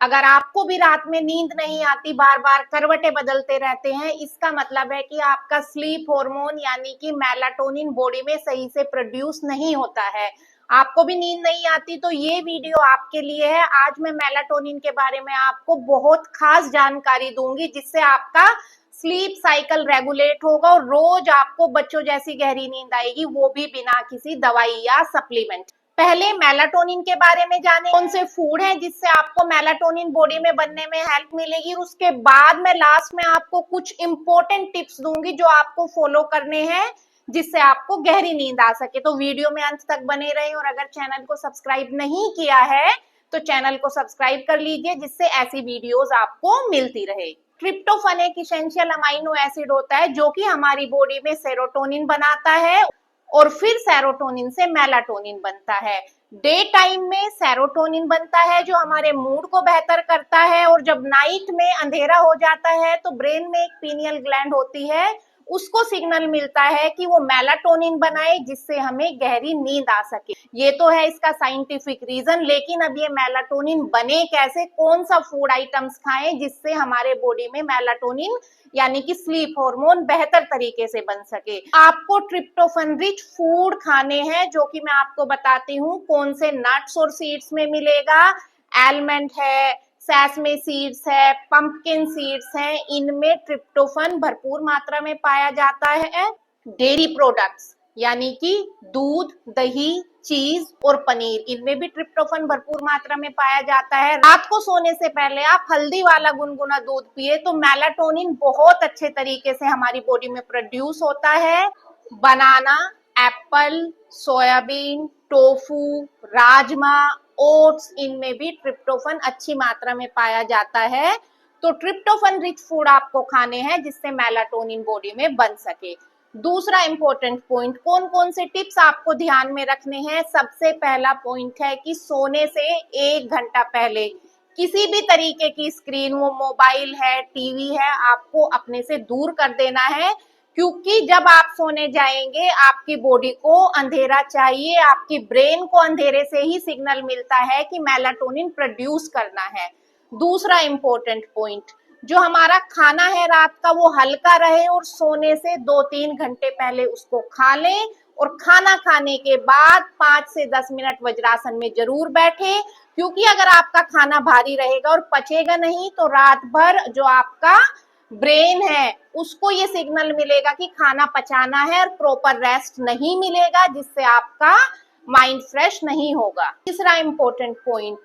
अगर आपको भी रात में नींद नहीं आती, बार बार करवटें बदलते रहते हैं, इसका मतलब है कि आपका स्लीप हार्मोन यानी कि मेलाटोनिन बॉडी में सही से प्रोड्यूस नहीं होता है। आपको भी नींद नहीं आती तो ये वीडियो आपके लिए है। आज मैं मेलाटोनिन के बारे में आपको बहुत खास जानकारी दूंगी जिससे आपका स्लीप साइकिल रेगुलेट होगा और रोज आपको बच्चों जैसी गहरी नींद आएगी, वो भी बिना किसी दवाई या सप्लीमेंट। पहले मेलाटोनिन के बारे में जाने, कौन से फूड हैं जिससे आपको मेलाटोनिन बॉडी में बनने में हेल्प मिलेगी। और उसके बाद मैं लास्ट में आपको कुछ इंपॉर्टेंट टिप्स दूंगी जो आपको फॉलो करने हैं जिससे आपको गहरी नींद आ सके। तो वीडियो में अंत तक बने रहें और अगर चैनल को सब्सक्राइब नहीं किया है तो चैनल को सब्सक्राइब कर लीजिए जिससे ऐसी वीडियोस आपको मिलती रहे। ट्रिप्टोफन एक इसेंशियल अमाइनो एसिड होता है जो कि हमारी बॉडी में सेरोटोनिन बनाता है और फिर सेरोटोनिन से मेलाटोनिन बनता है। डे टाइम में सेरोटोनिन बनता है जो हमारे मूड को बेहतर करता है, और जब नाइट में अंधेरा हो जाता है तो ब्रेन में एक पीनियल ग्लैंड होती है, उसको सिग्नल मिलता है कि वो मेलाटोनिन बनाए जिससे हमें गहरी नींद आ सके। ये तो है इसका साइंटिफिक रीजन, लेकिन अब ये मेलाटोनिन बने कैसे, कौन सा फूड आइटम्स खाएं जिससे हमारे बॉडी में मेलाटोनिन यानी कि स्लीप हार्मोन बेहतर तरीके से बन सके। आपको ट्रिप्टोफन रिच फूड खाने हैं जो कि मैं आपको बताती हूँ कौन से नट्स और सीड्स में मिलेगा। आलमंड है, सेसमे सीड्स है, पंपकिन सीड्स हैं, इनमें ट्रिप्टोफन भरपूर मात्रा में पाया जाता है। डेयरी प्रोडक्ट्स यानी कि दूध, दही, चीज और पनीर, इनमें भी ट्रिप्टोफन भरपूर मात्रा में पाया जाता है। रात को सोने से पहले आप हल्दी वाला गुनगुना दूध पिए तो मेलाटोनिन बहुत अच्छे तरीके से हमारी बॉडी में प्रोड्यूस होता है। बनाना, एप्पल, सोयाबीन, टोफू, राजमा, ओट्स, इनमें भी ट्रिप्टोफन अच्छी मात्रा में पाया जाता है। तो ट्रिप्टोफन रिच फूड आपको खाने हैं जिससे मेलाटोनिन बॉडी में बन सके। दूसरा इंपॉर्टेंट पॉइंट, कौन कौन से टिप्स आपको ध्यान में रखने हैं। सबसे पहला पॉइंट है कि सोने से 1 घंटा पहले किसी भी तरीके की स्क्रीन, वो मोबाइल है, टीवी है, आपको अपने से दूर कर देना है, क्योंकि जब आप सोने जाएंगे आपकी बॉडी को अंधेरा चाहिए, आपकी ब्रेन को अंधेरे से ही सिग्नल मिलता है कि मेलाटोनिन प्रोड्यूस करना है। दूसरा इंपॉर्टेंट पॉइंट, जो हमारा खाना है रात का वो हल्का रहे और सोने से 2-3 घंटे पहले उसको खा लें, और खाना खाने के बाद 5 से 10 मिनट वज्रासन में जरूर बैठे, क्योंकि अगर आपका खाना भारी रहेगा और पचेगा नहीं तो रात भर जो आपका ब्रेन है उसको ये सिग्नल मिलेगा कि खाना पचाना है और प्रॉपर रेस्ट नहीं मिलेगा जिससे आपका माइंड फ्रेश नहीं होगा। तीसरा इंपॉर्टेंट पॉइंट,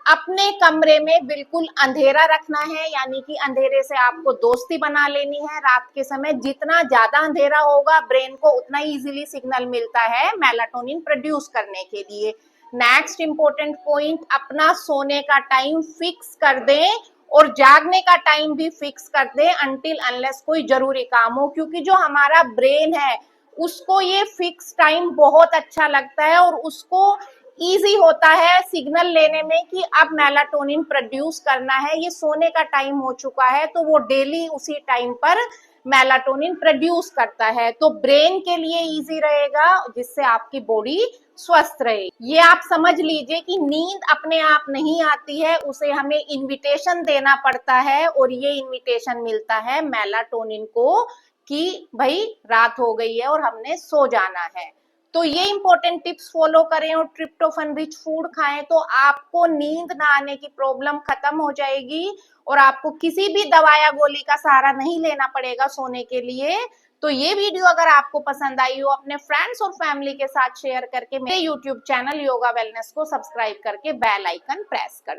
अपने कमरे में बिल्कुल अंधेरा रखना है, यानी कि अंधेरे से आपको दोस्ती बना लेनी है। रात के समय जितना ज्यादा अंधेरा होगा ब्रेन को उतना इजीली सिग्नल मिलता है मेलाटोनिन प्रोड्यूस करने के लिए। नेक्स्ट इंपॉर्टेंट पॉइंट, अपना सोने का टाइम फिक्स कर दें और जागने का टाइम भी फिक्स कर दें अनटिल अनलेस कोई जरूरी काम हो, क्योंकि जो हमारा ब्रेन है उसको ये फिक्स टाइम बहुत अच्छा लगता है और उसको इजी होता है सिग्नल लेने में कि अब मेलाटोनिन प्रोड्यूस करना है, ये सोने का टाइम हो चुका है, तो वो डेली उसी टाइम पर मेलाटोनिन प्रोड्यूस करता है। तो ब्रेन के लिए इजी रहेगा जिससे आपकी बॉडी स्वस्थ रहे। ये आप समझ लीजिए कि नींद अपने आप नहीं आती है, उसे हमें इनविटेशन देना पड़ता है, और ये इनविटेशन मिलता है मेलाटोनिन को कि भाई रात हो गई है और हमने सो जाना है। तो ये इंपॉर्टेंट टिप्स फॉलो करें और ट्रिप्टोफन रिच फूड खाएं तो आपको नींद ना आने की प्रॉब्लम खत्म हो जाएगी और आपको किसी भी दवा या गोली का सहारा नहीं लेना पड़ेगा सोने के लिए। तो ये वीडियो अगर आपको पसंद आई हो अपने फ्रेंड्स और फैमिली के साथ शेयर करके मेरे यूट्यूब चैनल योगा वेलनेस को सब्सक्राइब करके बेल आइकन प्रेस कर